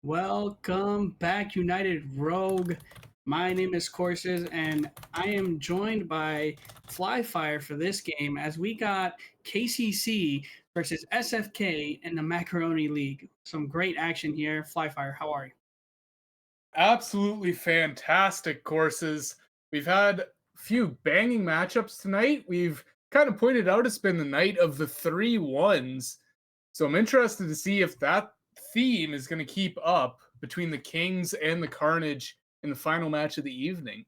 Welcome back, United Rogue. My name is Courses, and I am joined by Flyfire for this game as we got KCC versus SFK in the Macaroni League. Some great action here. Flyfire, how are you? Absolutely fantastic courses. We've had a few banging matchups tonight. We've kind of pointed out it's been the night of the 3-1s. So I'm interested to see if that theme is going to keep up between the Kings and the Carnage in the final match of the evening.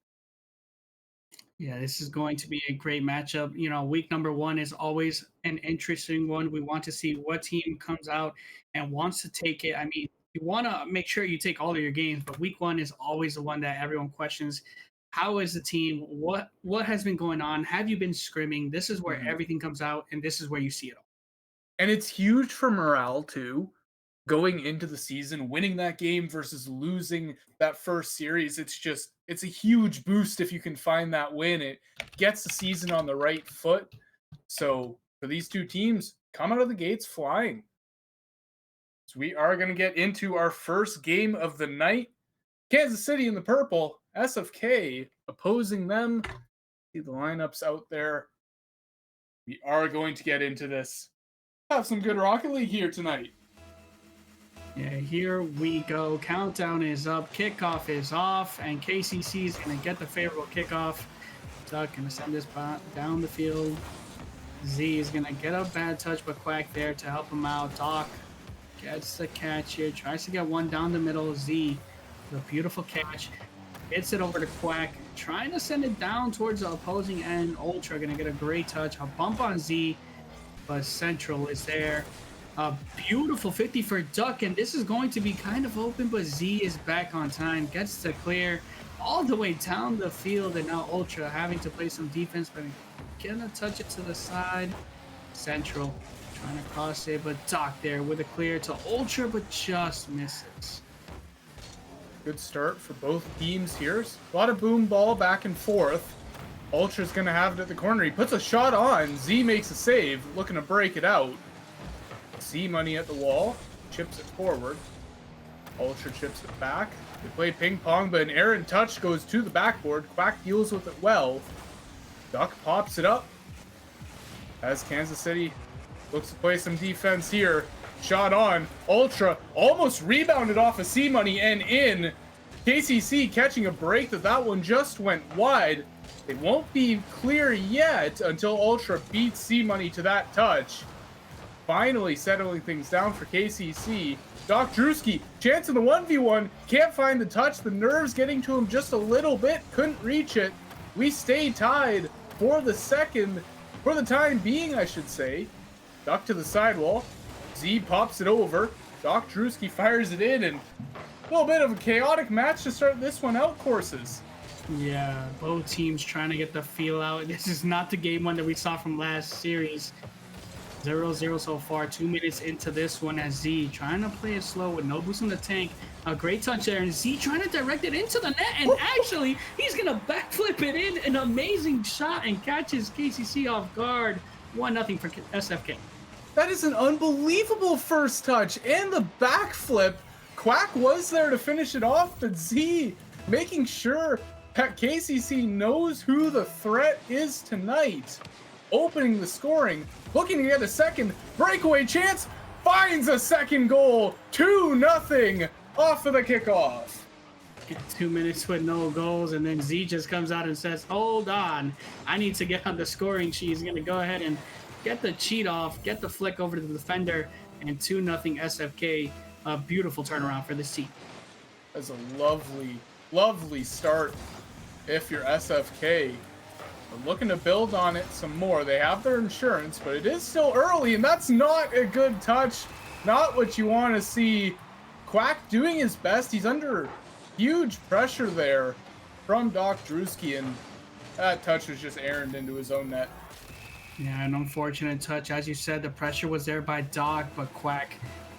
Yeah, this is going to be a great matchup. Week number one is always an interesting one. We want to see what team comes out and wants to take it. I mean, you want to make sure you take all of your games, but week one is always the one that everyone questions. How is the team? What has been going on? Have you been scrimming? This is where Mhm. everything comes out, and this is where you see it all. And it's huge for morale too. Going into the season, winning that game versus losing that first series, it's a huge boost if you can find that win. It gets the season on the right foot. So for these two teams, come out of the gates flying. So we are going to get into our first game of the night. Kansas City in the purple, SFK opposing them. See the lineups out there. We are going to get into this. Have some good Rocket League here tonight. Yeah, here we go. Countdown is up. Kickoff is off, and KCC is going to get the favorable kickoff. Duck going to send this down the field. Z is going to get a bad touch, but Quack there to help him out. Doc gets the catch here, tries to get one down the middle. Z, the beautiful catch, hits it over to Quack, trying to send it down towards the opposing end. Ultra going to get a great touch. A bump on Z, but Central is there. A beautiful 50 for Duck, and this is going to be kind of open, but Z is back on time, gets to clear all the way down the field, and now Ultra having to play some defense, but gonna touch it to the side. Central trying to cross it, but Doc there with a clear to Ultra, but just misses. Good start for both teams here. A lot of boom ball back and forth. Ultra's going to have it at the corner. He puts a shot on. Z makes a save, looking to break it out. Z money at the wall, chips it forward. Ultra chips it back. They play ping pong, but an errant touch goes to the backboard. Quack deals with it well. Duck pops it up as Kansas City looks to play some defense here. Shot on. Ultra almost rebounded off of C Money and in. KCC catching a break that one just went wide. It won't be clear yet until Ultra beats C Money to that touch. Finally settling things down for KCC. Doc Drewski, chance in the 1v1, can't find the touch. The nerves getting to him just a little bit, couldn't reach it. We stay tied for the time being, I should say. Duck to the sidewall. Z pops it over. Doc Drewski fires it in, and a little bit of a chaotic match to start this one out, courses. Yeah, both teams trying to get the feel out. This is not the game one that we saw from last series. 0-0 so far, 2 minutes into this one as Z trying to play it slow with no boost in the tank. A great touch there, and Z trying to direct it into the net, and actually, he's going to backflip it in. An amazing shot and catches KCC off guard. 1-0 for SFK. That is an unbelievable first touch, and the backflip. Quack was there to finish it off, but Z making sure that KCC knows who the threat is tonight. Opening the scoring, looking to get a second breakaway chance, finds a second goal, 2-0 off of the kickoff. 2 minutes with no goals, and then Z just comes out and says, hold on, I need to get on the scoring sheet. He's going to go ahead and get the cheat off, get the flick over to the defender, and 2-0 SFK. A beautiful turnaround for this team. That's a lovely, lovely start if you're SFK. They're looking to build on it some more. They have their insurance, but it is still early, and that's not a good touch. Not what you want to see. Quack doing his best. He's under huge pressure there from Doc Drewski, and that touch was just errand into his own net. Yeah, an unfortunate touch. As you said, the pressure was there by Doc, but Quack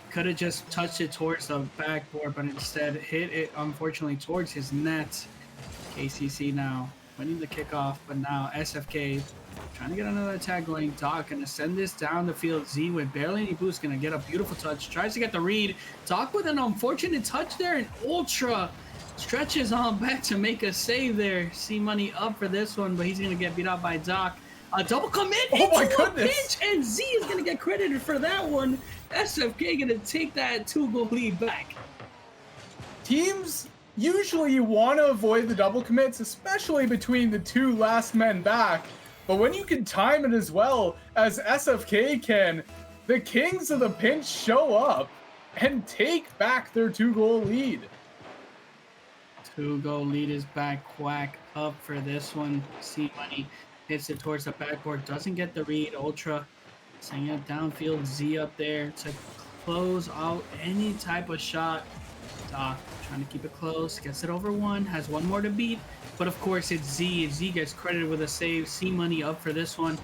could have just touched it towards the backboard, but instead hit it, unfortunately, towards his net. KCC now winning the kickoff, but now SFK Trying to get another attack going. Doc gonna send this down the field. Z with barely any boost gonna get a beautiful touch. Tries to get the read. Doc with an unfortunate touch there, and Ultra stretches on back to make a save there. C Money up for this one, but he's gonna get beat out by Doc. A double commit Oh my into a goodness. pinch, and Z is gonna get credited for that one. SFK gonna take that 2-goal lead back. Teams, usually you want to avoid the double commits, especially between the two last men back. But when you can time it as well as SFK can, the Kings of the Pinch show up and take back their 2-goal lead. 2-goal lead is back. Quack up for this one. C Money hits it towards the backboard. Doesn't get the read. Ultra sending it downfield. Z up there to close out any type of shot. Doc trying to keep it close. Gets it over one. Has one more to beat. But of course it's Z. Z gets credited with a save. C Money up for this one.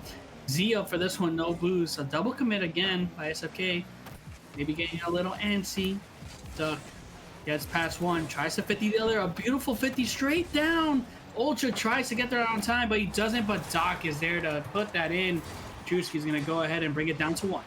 Z up for this one. No boost. A double commit again by SFK. Maybe getting a little antsy. Duck gets past one. Tries to 50 the other. A beautiful 50 straight down. Ultra tries to get there on time, but he doesn't. But Doc is there to put that in. Drewski's going to go ahead and bring it down to one.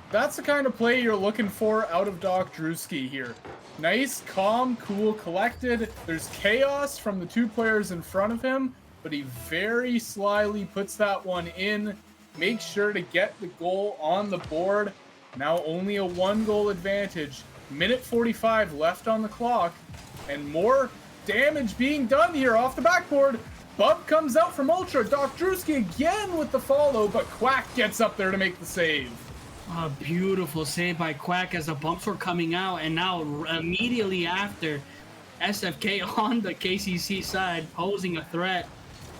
That's the kind of play you're looking for out of Doc Drewski here. Nice, calm, cool, collected. There's chaos from the two players in front of him, but he very slyly puts that one in. Makes sure to get the goal on the board. Now only a 1-goal advantage. Minute 45 left on the clock, and more damage being done here off the backboard. Bub comes out from Ultra. Doc Drewski again with the follow, but Quack gets up there to make the save. A beautiful save by Quack as the bumps were coming out, and now immediately after, SFK on the KCC side posing a threat.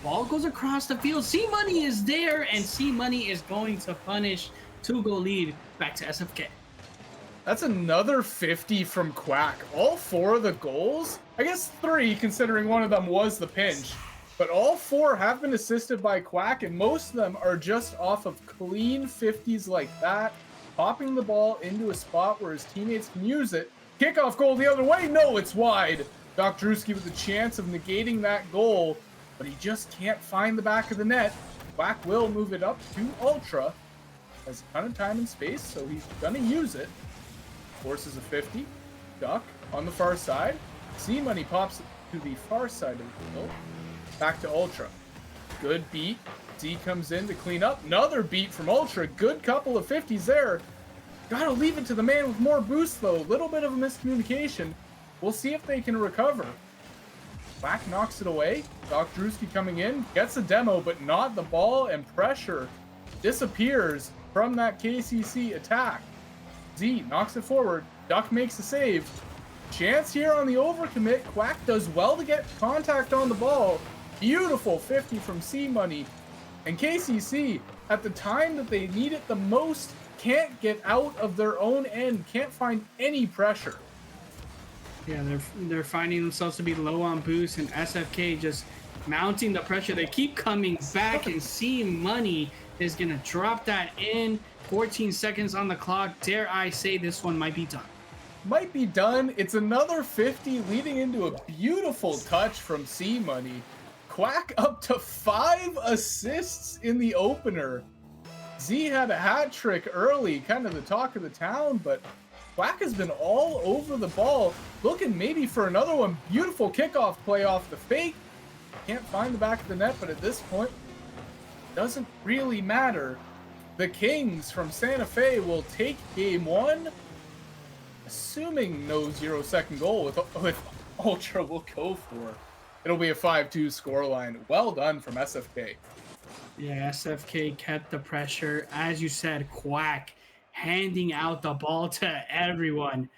Ball goes across the field. C Money is there, and C Money is going to punish. 2-goal lead back to SFK. That's another 50 from Quack. All 4 of the goals, I guess 3 considering one of them was the pinch, but all 4 have been assisted by Quack, and most of them are just off of clean 50s like that, popping the ball into a spot where his teammates can use it. Kickoff goal the other way. No, it's wide. Doc Drewski with a chance of negating that goal, but he just can't find the back of the net. Quack will move it up to Ultra. Has a ton of time and space, so he's gonna use it. Forces a 50. Duck on the far side. C Money pops it to the far side of the field. Back to Ultra. Good beat. Z comes in to clean up. Another beat from Ultra. Good couple of 50s there. Gotta leave it to the man with more boost though. Little bit of a miscommunication. We'll see if they can recover. Quack knocks it away. Doc Drewski coming in. Gets a demo, but not the ball, and pressure disappears from that KCC attack. Z knocks it forward. Duck makes a save. Chance here on the overcommit. Quack does well to get contact on the ball. Beautiful 50 from C Money. And KCC, at the time that they need it the most, can't get out of their own end. Can't find any pressure. Yeah, they're finding themselves to be low on boost, and SFK just mounting the pressure. They keep coming back, and C Money is going to drop that in. 14 seconds on the clock. Dare I say this one might be done. Might be done. It's another 50 leading into a beautiful touch from C Money. Quack up to 5 assists in the opener. Z had a hat trick early, kind of the talk of the town, but Quack has been all over the ball, looking maybe for another one. Beautiful kickoff play off the fake. Can't find the back of the net, but at this point, doesn't really matter. The Kings from Santa Fe will take game 1, assuming no 0-second goal with Ultra will go for. It'll be a 5-2 scoreline. Well done from SFK. Yeah, SFK kept the pressure. As you said, Quack handing out the ball to everyone.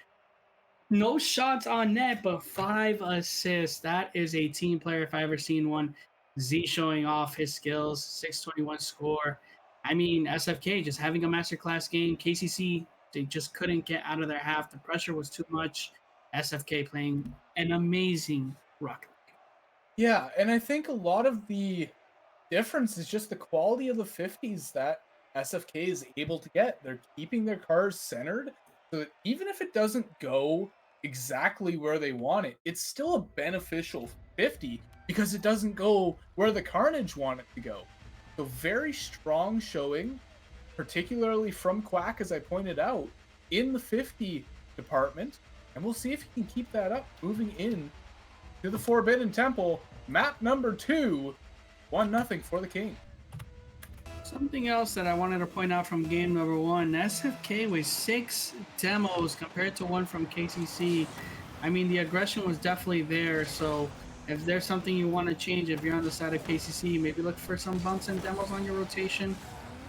No shots on net, but 5 assists. That is a team player if I ever seen one. Z showing off his skills. 621 score. I mean, SFK just having a masterclass game. KCC, they just couldn't get out of their half. The pressure was too much. SFK playing an amazing Rocket League. Yeah, and I think a lot of the difference is just the quality of the 50s that SFK is able to get. They're keeping their cars centered, so that even if it doesn't go exactly where they want it, it's still a beneficial 50 because it doesn't go where the Carnage want it to go. So very strong showing, particularly from Quack, as I pointed out, in the 50 department. And we'll see if he can keep that up, moving in to the Forbidden Temple. Map number 2, 1-0 for the King. Something else that I wanted to point out from game number 1, SFK with 6 demos compared to 1 from KCC. I mean, the aggression was definitely there, so if there's something you want to change, if you're on the side of KCC, maybe look for some bumps and demos on your rotation.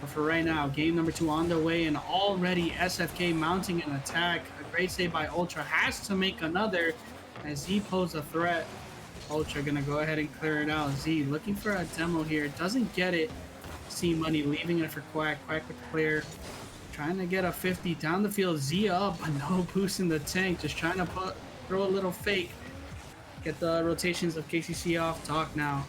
But for right now, game number 2 on the way, and already SFK mounting an attack. A great save by Ultra, has to make another as Z poses a threat. Ultra gonna go ahead and clear it out. Z looking for a demo here, doesn't get it. C Money leaving it for Quack. Quack with clear. Trying to get a 50 down the field. Z up, but no boost in the tank. Just trying to throw a little fake. Get the rotations of KCC off. Talk now.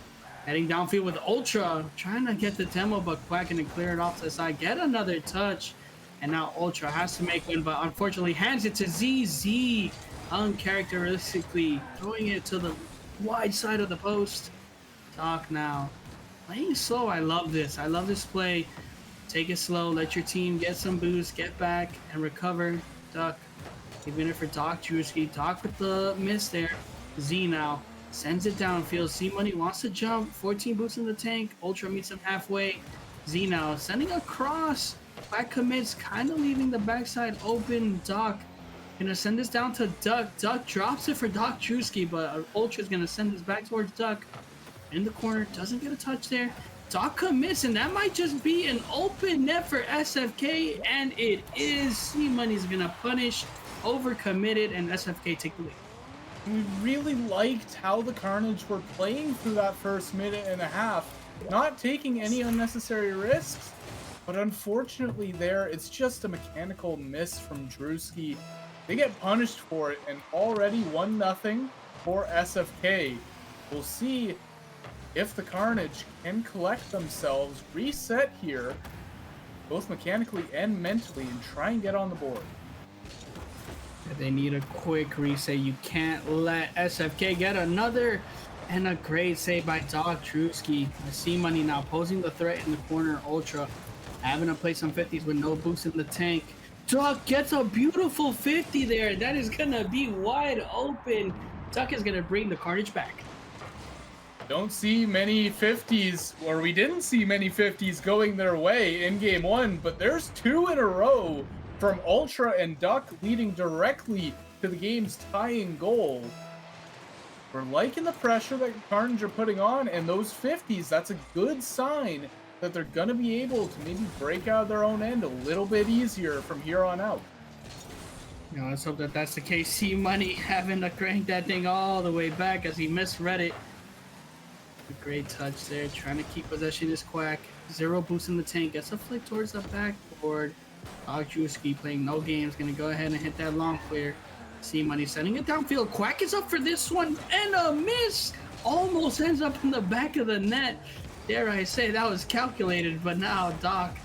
Heading downfield with Ultra. Trying to get the demo, but Quack and clear it off to the side. Get another touch. And now Ultra has to make one, but unfortunately hands it to Z. Z uncharacteristically throwing it to the wide side of the post. Talk now. Playing slow, I love this. I love this play. Take it slow, let your team get some boost, get back, and recover. Duck. Giving it for Doc Drewski. Doc with the miss there. Z now. Sends it downfield. C Money wants to jump. 14 boosts in the tank. Ultra meets him halfway. Z now. Sending a cross. Quack commits. Kind of leaving the backside open. Doc. Gonna send this down to Duck. Duck drops it for Doc Drewski, but Ultra's gonna send this back towards Duck. In the corner, doesn't get a touch there. Doc commits, and that might just be an open net for SFK, and it is. C Money's gonna punish, overcommitted, and SFK take the lead. We really liked how the Carnage were playing through that first minute and a half, not taking any unnecessary risks, but unfortunately there, it's just a mechanical miss from Drewski. They get punished for it, and already 1-0 for SFK. We'll see if the Carnage can collect themselves, reset here, both mechanically and mentally, and try and get on the board. They need a quick reset. You can't let SFK get another, and a great save by Doc Drewski. I see Money now posing the threat in the corner. Ultra having to play some 50s with no boost in the tank. Duck gets a beautiful 50 there. That is gonna be wide open. Duck is gonna bring the Carnage back. Don't see many 50s, or we didn't see many 50s going their way in game 1, but there's 2 in a row from Ultra and Duck, leading directly to the game's tying goal. We're liking the pressure that Carnage are putting on, and those 50s, that's a good sign that they're going to be able to maybe break out of their own end a little bit easier from here on out. Let's hope that that's the case. C Money having to crank that thing all the way back as he misread it. A great touch there, trying to keep possession is Quack. 0 boost in the tank, gets a flick towards the backboard. Drewski playing no games, gonna go ahead and hit that long clear. C Money sending it downfield. Quack is up for this one, and a miss! Almost ends up in the back of the net. Dare I say that was calculated, but now Doc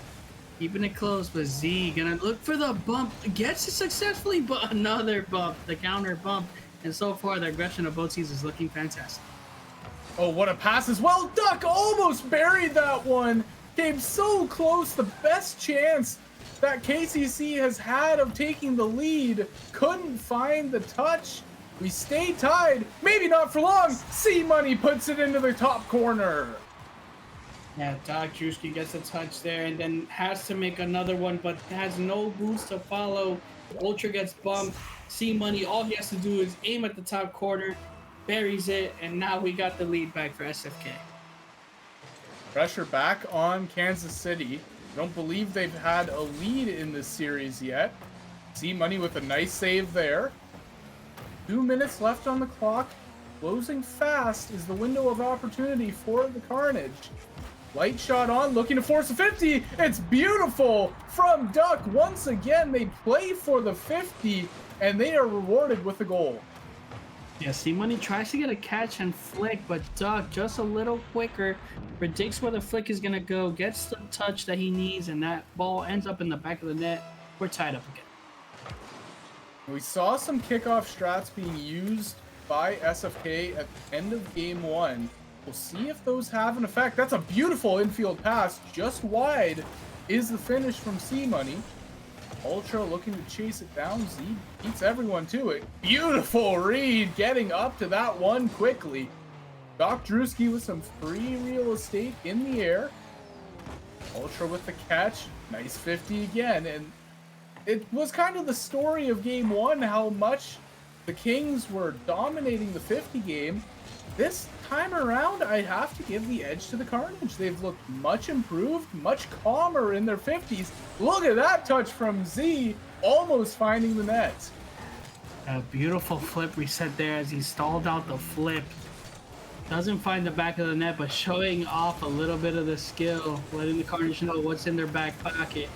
keeping it close, but Z gonna look for the bump. Gets it successfully, but another bump, the counter bump. And so far, the aggression of both teams is looking fantastic. Oh, what a pass as well. Duck almost buried that one. Came so close. The best chance that KCC has had of taking the lead. Couldn't find the touch. We stay tied. Maybe not for long. C Money puts it into the top corner. Yeah, Doc Drewski gets a touch there and then has to make another one, but has no boost to follow. Ultra gets bumped. C Money, all he has to do is aim at the top corner. Buries it, and now we got the lead back for SFK. Pressure back on Kansas City. Don't believe they've had a lead in this series yet. C Money with a nice save there. 2 minutes left on the clock. Closing fast is the window of opportunity for the Carnage. Light shot on, looking to force a 50. It's beautiful from Duck. Once again, they play for the 50, and they are rewarded with a goal. Yeah, C Money tries to get a catch and flick, but Duck just a little quicker, predicts where the flick is gonna go, gets the touch that he needs, and that ball ends up in the back of the net. We're tied up again. We saw some kickoff strats being used by SFK at the end of game 1. We'll see if those have an effect. That's a beautiful infield pass. Just wide is the finish from C Money. Ultra looking to chase it down. Z beats everyone to it. Beautiful read, getting up to that one quickly. Doc Drewski with some free real estate in the air. Ultra with the catch. Nice 50 again. And it was kind of the story of game one, how much the Kings were dominating the 50 game. This time around, I have to give the edge to the Carnage. They've looked much improved, much calmer in their 50s. Look at that touch from Z, almost finding the net. A beautiful flip reset there as he stalled out the flip. Doesn't find the back of the net, but showing off a little bit of the skill, letting the Carnage know what's in their back pocket.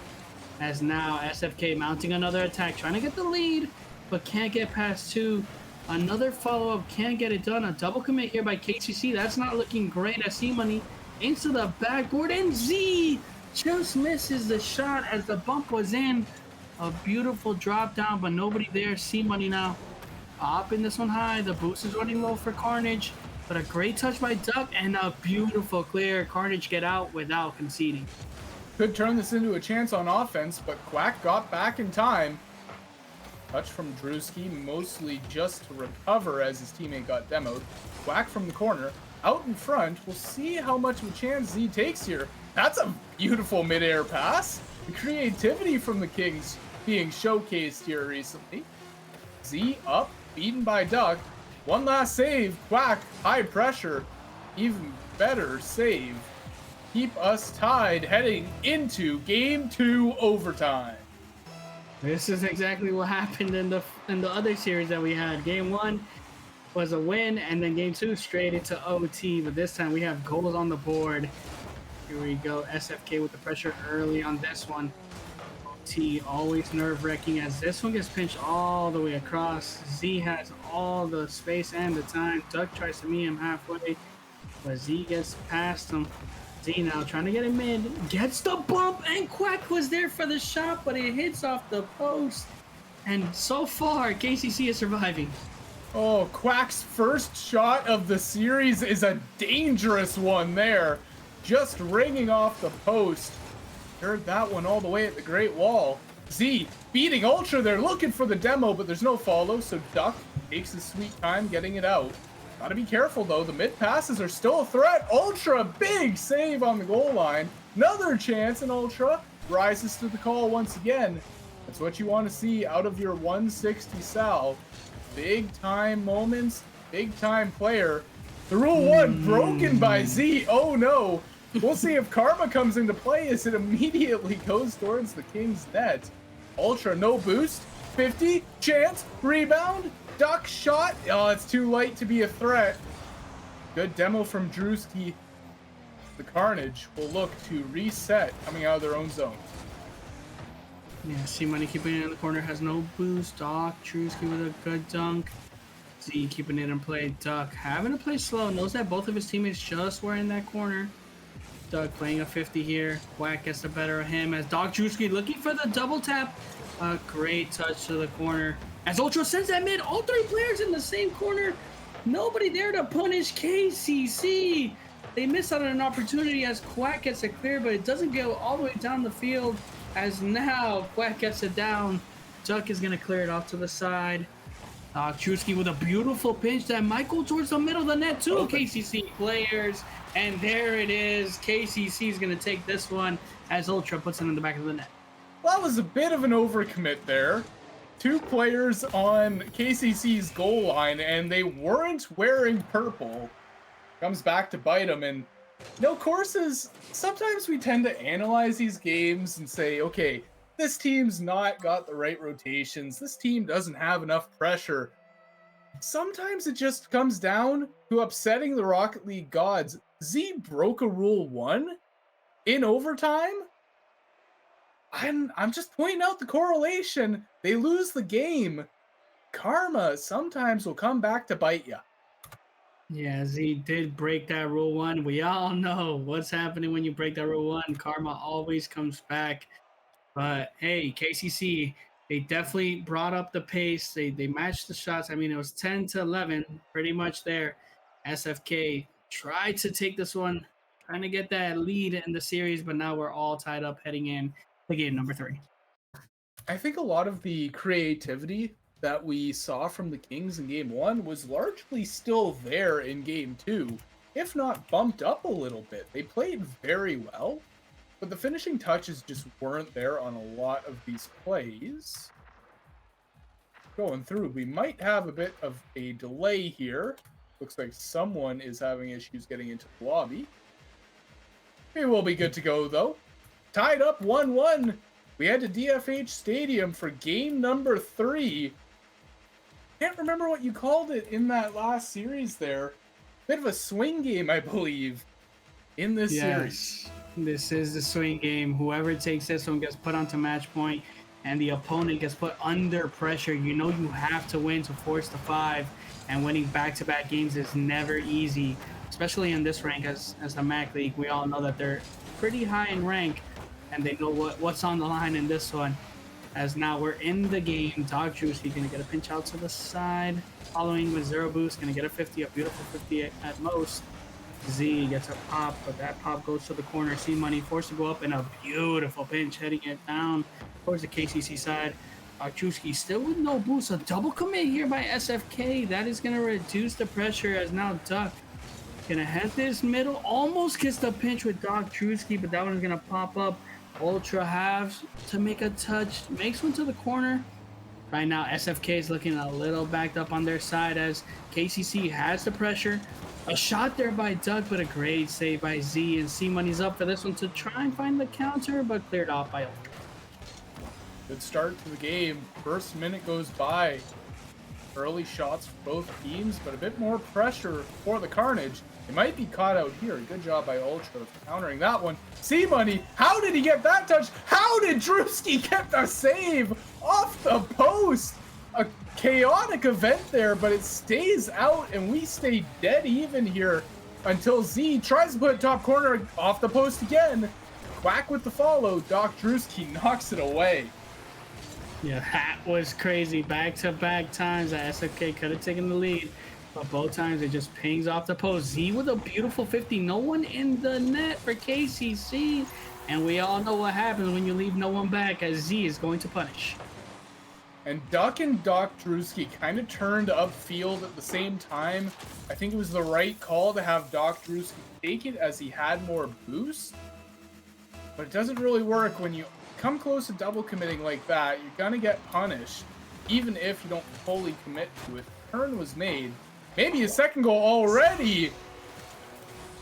As now SFK mounting another attack, trying to get the lead, but can't get past two. Another follow-up, can't get it done. A double commit here by KCC. That's not looking great as C-Money into the backboard, and Z just misses the shot as the bump was in. A beautiful drop down, but nobody there. C-Money now up in this one high. The boost is running low for Carnage, but a great touch by Duck and a beautiful clear. Carnage get out without conceding. Could turn this into a chance on offense, but Quack got back in time. Touch from Drewski, mostly just to recover as his teammate got demoed. Quack from the corner, out in front. We'll see how much of a chance Z takes here. That's a beautiful mid-air pass. The creativity from the Kings being showcased here recently. Z up, beaten by Duck. One last save. Quack, high pressure. Even better save. Keep us tied heading into game 2 overtime. This is exactly what happened in the other series that we had. Game 1 was a win, and then game 2 straight into OT. But this time we have goals on the board. Here we go. SFK with the pressure early on this one. OT always nerve-wracking as this one gets pinched all the way across. Z has all the space and the time. Duck tries to meet him halfway, but Z gets past him. Z now trying to get him in, gets the bump, and Quack was there for the shot, but it hits off the post. And so far, KCC is surviving. Oh, Quack's first shot of the series is a dangerous one there. Just ringing off the post. Heard that one all the way at the Great Wall. Z beating Ultra. They're looking for the demo, but there's no follow, so Duck takes his sweet time getting it out. Gotta be careful though, the mid passes are still a threat. Ultra, big save on the goal line. Another chance, and Ultra rises to the call once again. That's what you want to see out of your 160 Sal. Big time moments, big time player. The rule 1 broken by Z. Oh no. We'll see if Karma comes into play as it immediately goes towards the King's net. Ultra, no boost. 50, chance, rebound. Duck shot. Oh, it's too light to be a threat. Good demo from Drewski. The Carnage will look to reset coming out of their own zone. Yeah, C-Money keeping it in the corner, has no boost. Doc, Drewski with a good dunk. Z keeping it in play. Duck having to play slow. Knows that both of his teammates just were in that corner. Duck playing a 50 here. Quack gets the better of him as Doc Drewski looking for the double tap. A great touch to the corner. As Ultra sends that mid, all 3 players in the same corner. Nobody there to punish KCC. They miss out on an opportunity as Quack gets it clear, but it doesn't go all the way down the field. As now Quack gets it down. Duck is going to clear it off to the side. Drewski with a beautiful pinch that might go towards the middle of the net too. KCC players. And there it is. KCC is going to take this one as Ultra puts it in the back of the net. Well, that was a bit of an overcommit there. 2 players on KCC's goal line, and they weren't wearing purple. Comes back to bite them, and courses, sometimes we tend to analyze these games and say, okay, this team's not got the right rotations. This team doesn't have enough pressure. Sometimes it just comes down to upsetting the Rocket League gods. Z broke a rule 1 in overtime. I'm just pointing out the correlation. They lose the game. Karma sometimes will come back to bite you. Yeah, Z did break that rule 1. We all know what's happening when you break that rule 1. Karma always comes back. But hey, KCC, they definitely brought up the pace. They matched the shots. I mean, it was 10 to 11, pretty much there. SFK tried to take this one, trying to get that lead in the series, but now we're all tied up heading in to game number 3. I think a lot of the creativity that we saw from the Kings in game 1 was largely still there in game 2, if not bumped up a little bit. They played very well, but the finishing touches just weren't there on a lot of these plays. Going through, we might have a bit of a delay here. Looks like someone is having issues getting into the lobby. We will be good to go, though. Tied up 1-1. We head to DFH Stadium for game number 3. Can't remember what you called it in that last series there. Bit of a swing game, I believe, in this series. This is the swing game. Whoever takes this one gets put onto match point, and the opponent gets put under pressure. You know you have to win to force the 5, and winning back-to-back games is never easy, especially in this rank as the MAC League. We all know that they're pretty high in rank, and they know what's on the line in this one. As now we're in the game, Dog Juice, he's going to get a pinch out to the side, following with 0 boost, going to get a 50, a beautiful 50 at most. Z gets a pop, but that pop goes to the corner. C-Money forced to go up in a beautiful pinch, heading it down towards the KCC side. Chusky still with no boost. A double commit here by SFK. That is going to reduce the pressure as now Duck going to head this middle. Almost gets the pinch with Doc Chusky, but that one's going to pop up. Ultra halves to make a touch. Makes one to the corner. Right now, SFK is looking a little backed up on their side as KCC has the pressure. A shot there by Doug, but a great save by Z. And C-Money's up for this one to try and find the counter, but cleared off by Ultra. Good start to the game. First minute goes by. Early shots for both teams, but a bit more pressure for the Carnage. It might be caught out here. Good job by Ultra countering that one. C-Money, how did he get that touch? How did Drewski get the save off the post? A chaotic event there, but it stays out, and we stay dead even here until Z tries to put it top corner off the post again. Quack with the follow. Doc Drewski knocks it away. Yeah, that was crazy. Back-to-back times that SFK could have taken the lead, but both times it just pings off the post. Z with a beautiful 50. No one in the net for KCC, and we all know what happens when you leave no one back, as Z is going to punish. And Duck and Doc Drewski kind of turned upfield at the same time. I think it was the right call to have Doc Drewski take it as he had more boost. But it doesn't really work when you come close to double committing like that. You're going to get punished, even if you don't fully commit to it. Turn was made. Maybe a second goal already.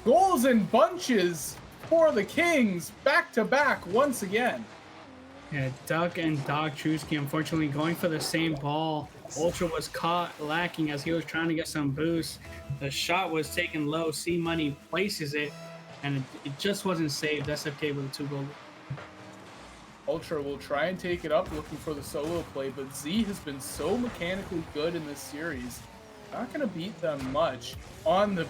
Goals in bunches for the Kings, back to back once again. Yeah, Duck and Doc Chusky unfortunately going for the same ball. Ultra was caught lacking as he was trying to get some boost. The shot was taken low. C-Money places it, and it just wasn't saved. SFK with a 2-goal. Ultra will try and take it up, looking for the solo play, but Z has been so mechanically good in this series. Not going to beat them much on the...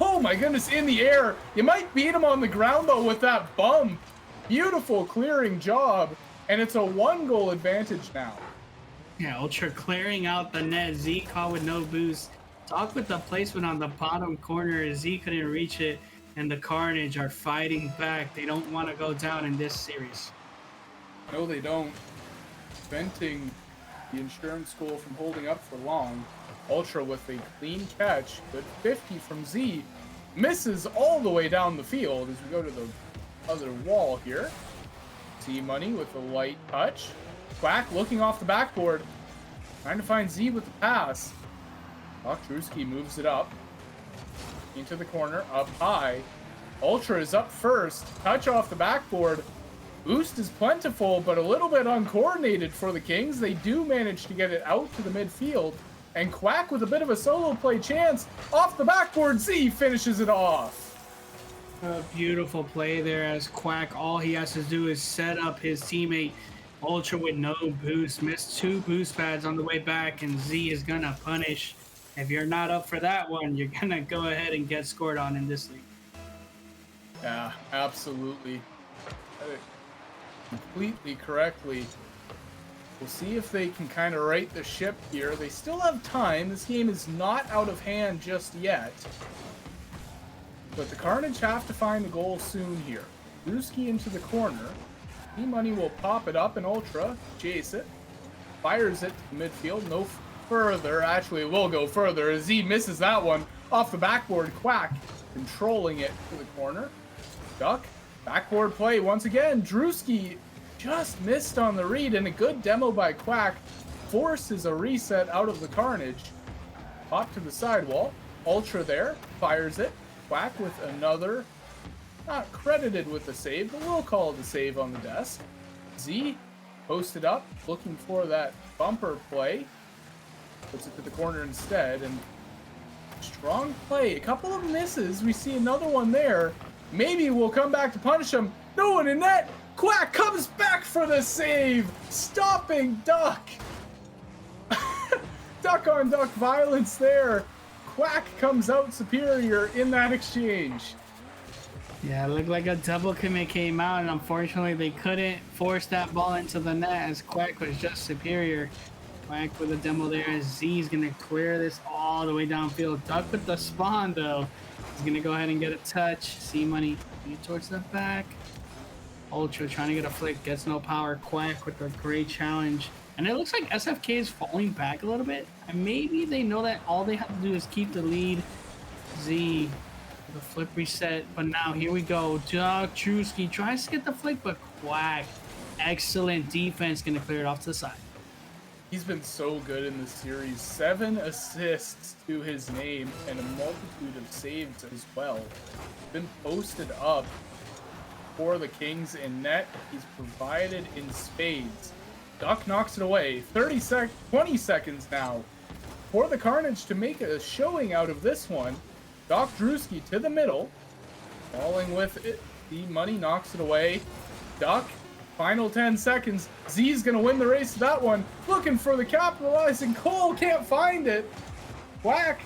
Oh my goodness, in the air! You might beat him on the ground, though, with that bump. Beautiful clearing job. And it's a 1-goal advantage now. Yeah, Ultra clearing out the net. Z caught with no boost. Doc with the placement on the bottom corner. Z couldn't reach it. And the Carnage are fighting back. They don't want to go down in this series. No, they don't. Preventing the insurance goal from holding up for long. Ultra with a clean catch. Good 50 from Z. Misses all the way down the field as we go to the other wall here. C-Money with a light touch. Quack looking off the backboard. Trying to find Z with the pass. Doc Drewski moves it up. Into the corner, up high. Ultra is up first. Touch off the backboard. Boost is plentiful, but a little bit uncoordinated for the Kings. They do manage to get it out to the midfield. And Quack with a bit of a solo play chance. Off the backboard, Z finishes it off. A beautiful play there as Quack, all he has to do is set up his teammate. Ultra with no boost, missed 2 boost pads on the way back, and Z is going to punish. If you're not up for that one, you're going to go ahead and get scored on in this league. Yeah, absolutely. Completely correctly. We'll see if they can kind of right the ship here. They still have time. This game is not out of hand just yet. But the Carnage have to find a goal soon here. Drewski into the corner. E-Money will pop it up and Ultra. Chase it. Fires it to the midfield. No further. Actually, it will go further. Z misses that one off the backboard. Quack controlling it to the corner. Duck. Backboard play once again. Drewski just missed on the read, and a good demo by Quack forces a reset out of the Carnage. Pop to the sidewall. Ultra there. Fires it. Quack with another. Not credited with the save, but we'll call it a save on the desk. Z posted up, looking for that bumper play. Puts it to the corner instead, and strong play. A couple of misses. We see another one there. Maybe we'll come back to punish him. No one in net. Quack comes back for the save, stopping Duck. Duck on duck violence there. Quack comes out superior in that exchange. Yeah, it looked like a double commit came out, and unfortunately they couldn't force that ball into the net as Quack was just superior. Quack with a demo there as Z's gonna clear this all the way downfield. Duck with the spawn though. He's gonna go ahead and get a touch. C-Money towards the back. Ultra trying to get a flick, gets no power. Quack with a great challenge. And it looks like SFK is falling back a little bit. And maybe they know that all they have to do is keep the lead. Z, the flip reset. But now here we go. Duck Drewski tries to get the flick, but Quack. Excellent defense, gonna clear it off to the side. He's been so good in this series. 7 assists to his name and a multitude of saves as well. Been posted up for the Kings in net. He's provided in spades. Duck knocks it away. 20 seconds now for the Carnage to make a showing out of this one. Doc Drewski to the middle. Falling with it. The money knocks it away. Duck. Final 10 seconds. Z's gonna win the race to that one. Looking for the capitalizing. Cole can't find it. Quack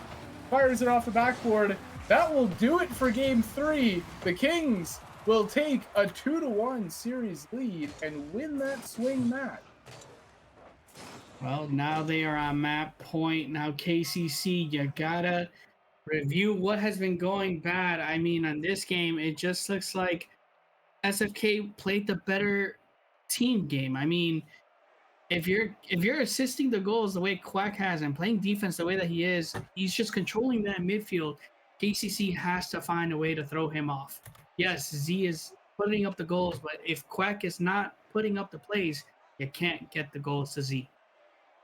fires it off the backboard. That will do it for game 3. The Kings will take a 2-1 series lead and win that swing match. Well, now they are on map point. Now KCC, you gotta review what has been going bad. I mean, on this game, it just looks like SFK played the better team game. I mean, if you're assisting the goals the way Quack has and playing defense the way that he is, he's just controlling that midfield. KCC has to find a way to throw him off. Yes, Z is putting up the goals, but if Quack is not putting up the plays, you can't get the goals to Z.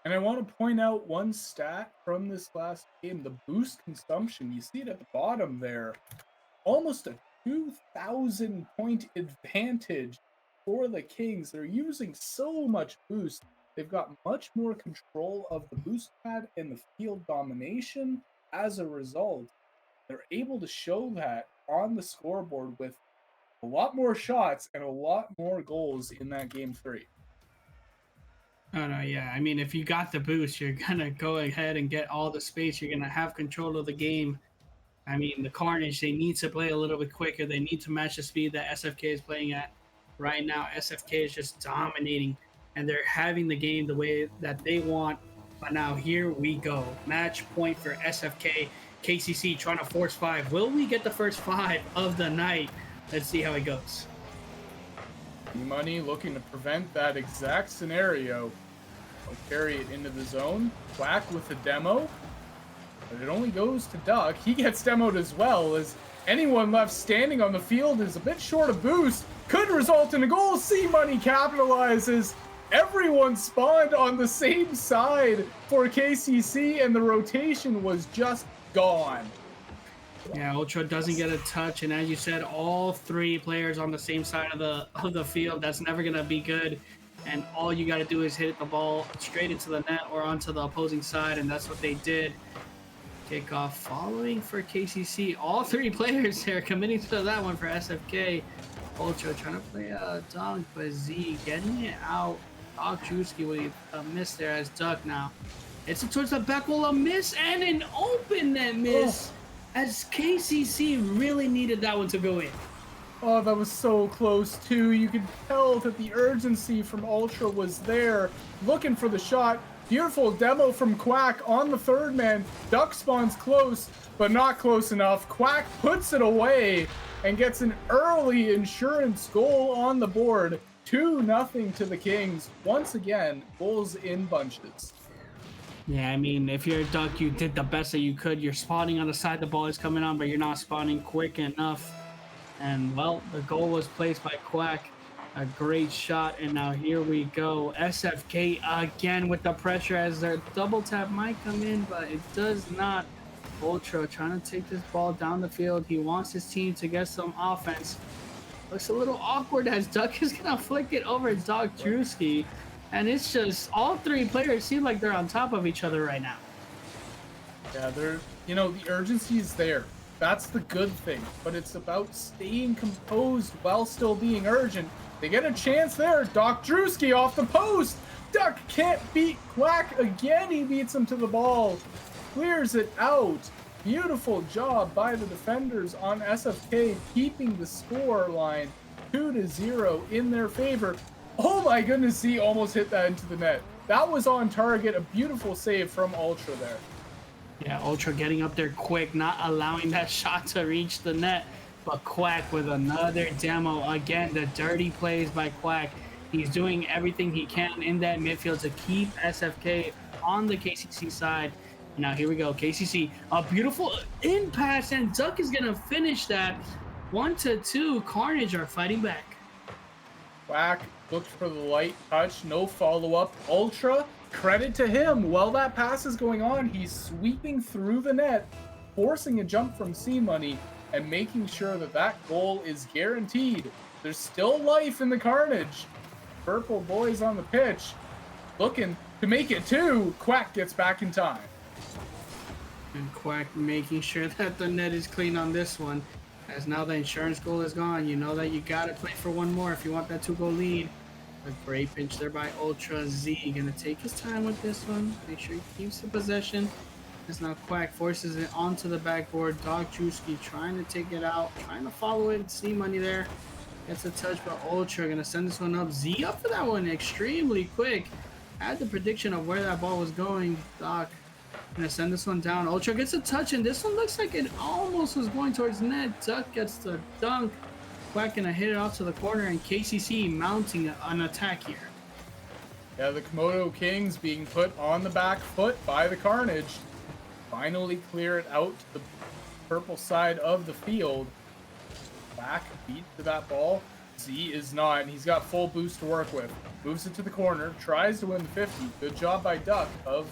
And I want to point out one stat from this last game, the boost consumption. You see it at the bottom there. Almost a 2,000 point advantage for the Kings. They're using so much boost. They've got much more control of the boost pad and the field domination. As a result, they're able to show that on the scoreboard with a lot more shots and a lot more goals in that game 3. Oh, no, yeah. I mean, if you got the boost, you're going to go ahead and get all the space. You're going to have control of the game. I mean, the Carnage, they need to play a little bit quicker. They need to match the speed that SFK is playing at right now. SFK is just dominating, and they're having the game the way that they want. But now here we go. Match point for SFK. KCC trying to force 5. Will we get the first 5 of the night? Let's see how it goes. Money looking to prevent that exact scenario. They'll carry it into the zone. Quack with the demo. But it only goes to Duck. He gets demoed as well, as anyone left standing on the field is a bit short of boost. Could result in a goal. C-Money capitalizes. Everyone spawned on the same side for KCC, and the rotation was just gone. Yeah, Ultra doesn't get a touch, and as you said, all 3 players on the same side of the field. That's never gonna be good. And all you got to do is hit the ball straight into the net or onto the opposing side, and that's what they did. Kickoff following for KCC. All 3 players there committing to that one for SFK. Ultra trying to play a dunk, but Z getting it out. Doc Drewski with a miss there as Duck now. It's towards the back wall, a miss and an open net miss. As KCC really needed that one to go in. Oh, that was so close too. You could tell that the urgency from Ultra was there. Looking for the shot. Beautiful demo from Quack on the third man. Duck spawns close, but not close enough. Quack puts it away and gets an early insurance goal on the board. 2-0 to the Kings. Once again, goals in bunches. Yeah, I mean, if you're a Duck, you did the best that you could. You're spawning on the side the ball is coming on, but you're not spawning quick enough. And, well, the goal was placed by Quack. A great shot, and now here we go. SFK again with the pressure as their double tap might come in, but it does not. Ultra trying to take this ball down the field. He wants his team to get some offense. Looks a little awkward as Duck is gonna flick it over Doc Drewski, and it's just all three players seem like they're on top of each other right now. Yeah, they're, the urgency is there. That's the good thing, but it's about staying composed while still being urgent. They get a chance there. Doc Drewski off the post. Duck can't beat Quack again. He beats him to the ball. Clears it out. Beautiful job by the defenders on SFK, keeping the score line 2-0 in their favor. Oh my goodness, he almost hit that into the net. That was on target. A beautiful save from Ultra there. Yeah, Ultra getting up there quick, not allowing that shot to reach the net. But Quack with another demo. Again, the dirty plays by Quack. He's doing everything he can in that midfield to keep SFK on the KCC side. Now here we go, KCC, a beautiful in pass, and Duck is gonna finish that. 1-2, Carnage are fighting back. Quack looked for the light touch, no follow-up. Ultra, credit to him. While that pass is going on, he's sweeping through the net, forcing a jump from C-Money, and making sure that that goal is guaranteed. There's still life in the Carnage. Purple boys on the pitch, looking to make it 2. Quack gets back in time. And Quack making sure that the net is clean on this one. As now the insurance goal is gone, you know that you gotta play for one more if you want that 2-goal lead. A great pinch there by Ultra. Z gonna take his time with this one. Make sure he keeps the possession. As now Quack forces it onto the backboard. Doc Drewski trying to take it out, trying to follow it. See Money there. Gets a touch by Ultra. Gonna send this one up. Z up for that one extremely quick. Had the prediction of where that ball was going. Doc gonna send this one down. Ultra gets a touch, and this one looks like it almost was going towards net. Duck gets the dunk. Quack gonna hit it off to the corner, and KCC mounting an attack here. Yeah, the Komodo Kings being put on the back foot by the Carnage. Finally clear it out to the purple side of the field. Back beat to that ball. Z is not, and he's got full boost to work with. Moves it to the corner, tries to win the 50. Good job by Duck of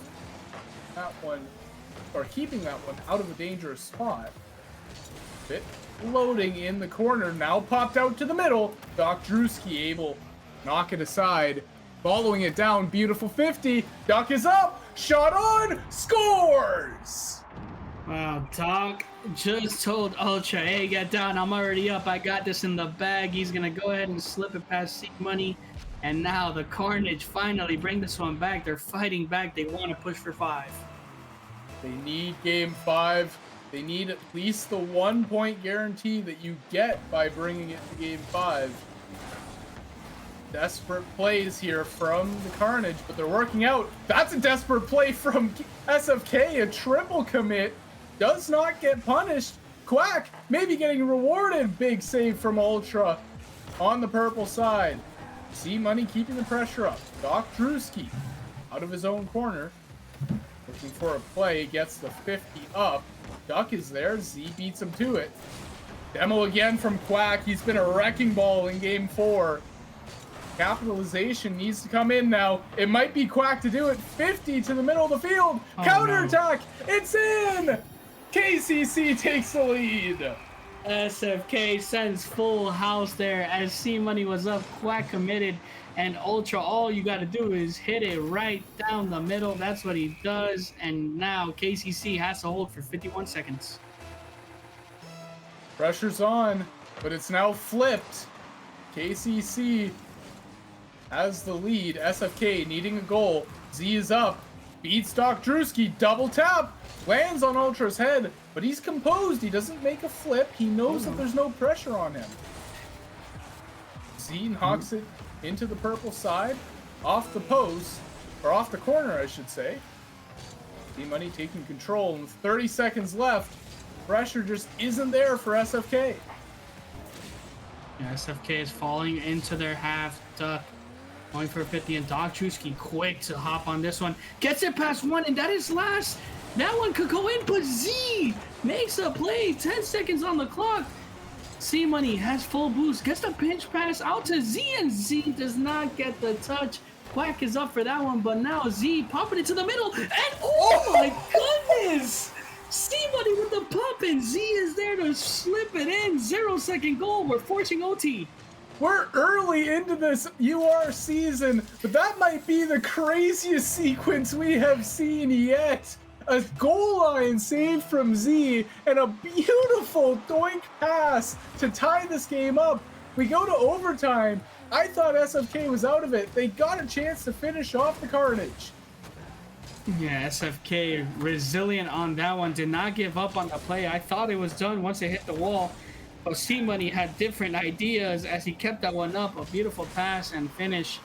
that one, or keeping that one out of a dangerous spot. Bit loading in the corner, now popped out to the middle. Doc Drewski able to knock it aside. Following it down, beautiful 50. Duck is up, shot on, scores! Wow, Doc just told Ultra, hey, get down, I'm already up, I got this in the bag. He's gonna go ahead and slip it past C Money. And now the Carnage finally bring this one back. They're fighting back. They want to push for 5. They need game 5. They need at least the 1-point guarantee that you get by bringing it to game 5. Desperate plays here from the Carnage, but they're working out. That's a desperate play from SFK. A triple commit. Does not get punished. Quack maybe getting rewarded. Big save from Ultra on the purple side. C Money keeping the pressure up. Doc Drewski out of his own corner. Looking for a play. Gets the 50 up. Duck is there. Z beats him to it. Demo again from Quack. He's been a wrecking ball in game 4. Capitalization needs to come in now. It might be Quack to do it. 50 to the middle of the field. Oh, counterattack. No. It's in. KCC takes the lead. SFK sends full house there as C Money was up. Quack committed, and Ultra, all you got to do is hit it right down the middle. That's what he does, and now KCC has to hold for 51 seconds. Pressure's on, but it's now flipped. KCC has the lead. SFK needing a goal. Z is up. Beats Doc Drewski. Double tap. Lands on Ultra's head, but he's composed. He doesn't make a flip. He knows that there's no pressure on him. Z knocks it into the purple side. Off the post. or off the corner, I should say. Z-Money taking control, and with 30 seconds left, pressure just isn't there for SFK. Yeah, SFK is falling into their half. Duck going for a 50, and Drewski quick to hop on this one. Gets it past one, and that is last. That one could go in, but Z makes a play. 10 seconds on the clock. C-Money has full boost. Gets the pinch pass out to Z, and Z does not get the touch. Quack is up for that one, but now Z popping it to the middle, and oh my goodness! C-Money with the pop, and Z is there to slip it in. 0-second goal. We're forcing OT. We're early into this UR season, but that might be the craziest sequence we have seen yet. A goal line save from Z and a beautiful doink pass to tie this game up. We go to overtime. I thought SFK was out of it. They got a chance to finish off the carnage. Yeah, SFK resilient on that one. Did not give up on the play. I thought it was done once it hit the wall. But C-Money had different ideas as he kept that one up. A beautiful pass and finish.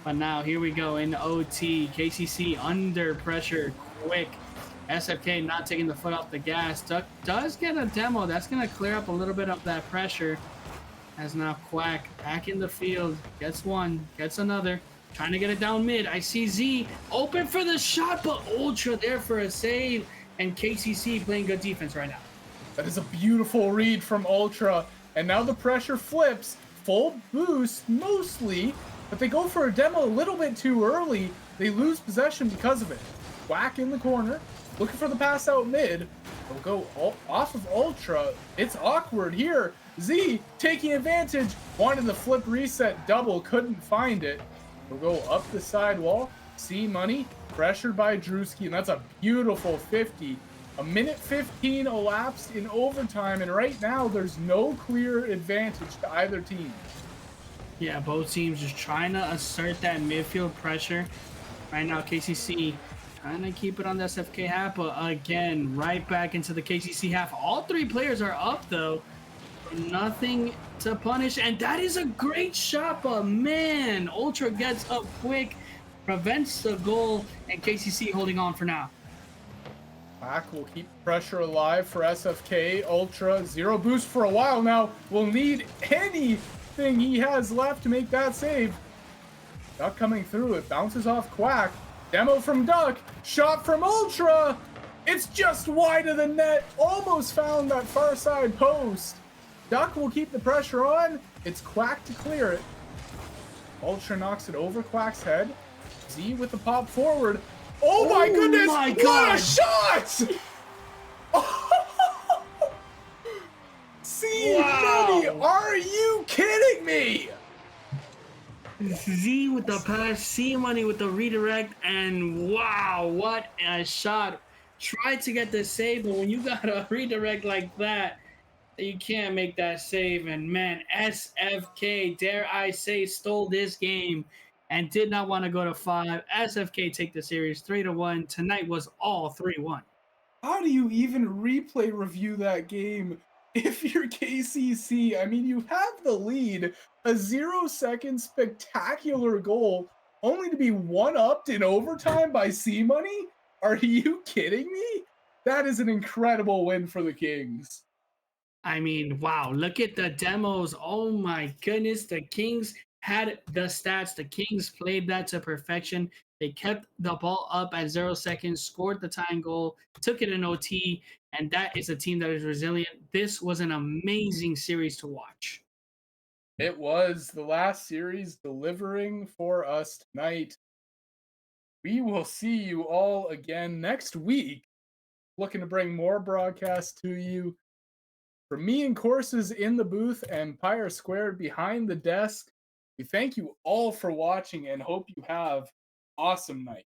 But now here we go in OT. KCC under pressure quick. SFK not taking the foot off the gas. Duck does get a demo. That's going to clear up a little bit of that pressure. As now Quack back in the field. Gets one. Gets another. Trying to get it down mid. I see Z open for the shot, but Ultra there for a save. And KCC playing good defense right now. That is a beautiful read from Ultra. And now the pressure flips. Full boost, mostly. But they go for a demo a little bit too early. They lose possession because of it. Quack in the corner. Looking for the pass out mid. They'll go off of Ultra. It's awkward here. Z taking advantage. Wanted the flip reset double. Couldn't find it. They'll go up the side wall. C-Money pressured by Drewski. And that's a beautiful 50. A minute 15 elapsed in overtime. And right now there's no clear advantage to either team. Yeah, both teams just trying to assert that midfield pressure. Right now KCC trying to keep it on the SFK half, but again, right back into the KCC half. All three players are up, though. Nothing to punish, and that is a great shot, but man, Ultra gets up quick, prevents the goal, and KCC holding on for now. Quack will keep pressure alive for SFK. Ultra, zero boost for a while now. Will need anything he has left to make that save. Duck coming through, it bounces off Quack. Demo from Duck, shot from Ultra. It's just wide of the net, almost found that far side post. Duck will keep the pressure on. It's Quack to clear it. Ultra knocks it over Quack's head. Z with the pop forward. Oh my goodness, my what God. a shot! C-Money, are you kidding me? Z with the pass, C-Money with the redirect, and wow, what a shot. Tried to get the save, but when you got a redirect like that, you can't make that save. And man, SFK, dare I say, stole this game and did not want to go to 5. SFK take the series 3-1. Tonight was all 3-1. How do you even replay review that game if you're KCC? I mean, you have the lead, a 0-second spectacular goal, only to be one-upped in overtime by C-Money? Are you kidding me? That is an incredible win for the Kings. I mean, wow, look at the demos. Oh my goodness, the Kings had the stats. The Kings played that to perfection. They kept the ball up at 0 seconds, scored the tying goal, took it in OT, and that is a team that is resilient. This was an amazing series to watch. It was the last series delivering for us tonight. We will see you all again next week. Looking to bring more broadcasts to you. From me and Courses in the booth and Pyre Squared behind the desk, we thank you all for watching and hope you have an awesome night.